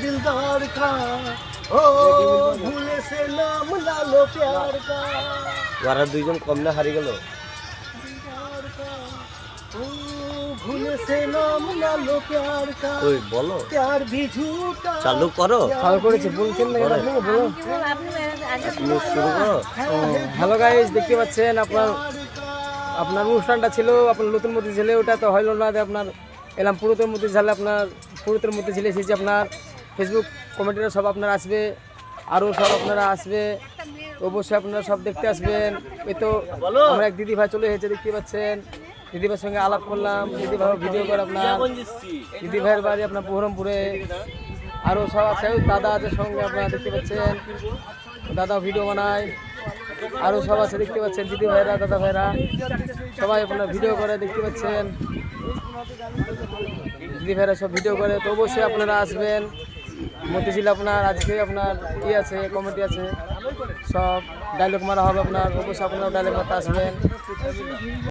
दिलदार का ओ भूले से नाम ला लो प्यार का ওরা দুইজন কম না হারিয়ে গেল। दिलदार का ओ भूले से नाम ला लो प्यार का ওই বলো प्यार भी झूठा চালু করো, ভালো করেছে বলছেন না বলো। আপনি বলো তুমি শুরু করো। হ্যালো গাইস দেখতে পাচ্ছেন আপনার অনুষ্ঠানটা ছিল আপনার নতুন মধ্যে ছেলে ওটা তো হইল না আপনার এলাম পুরোতের মধ্যে ঝালে আপনার পুরোতের মধ্যে ছেলে এসেছে আপনার ফেসবুক কমেন্টেরা সব আপনারা আসবে আরও সব আপনারা আসবে অবশ্যই আপনারা সব দেখতে আসবেন। এই তো আমরা এক দিদি ভাই চলে এসেছে দেখতে পাচ্ছেন দিদি ভাইয়ের সঙ্গে আলাপ করলাম দিদি ভাই ভিডিও করে আপনার দিদি ভাইয়ের বাড়ি আপনার বহরমপুরে আরও সব আছে দাদা আছে সঙ্গে আপনারা দেখতে পাচ্ছেন দাদা ভিডিও বানায় আরও সব আছে দেখতে পাচ্ছেন দিদি ভাইরা দাদা ভাইরা সবাই আপনার ভিডিও করে দেখতে পাচ্ছেন দিদি ভাইরা সব ভিডিও করে তো অবশ্যই আপনারা আসবেন মতিঝিল আপনার আজকে আপনার আছে কমিটি আছে সব ডায়লগ মারা হবে আপনার অবশ্যই আপনারা ডায়লগ মারতে আসবেন।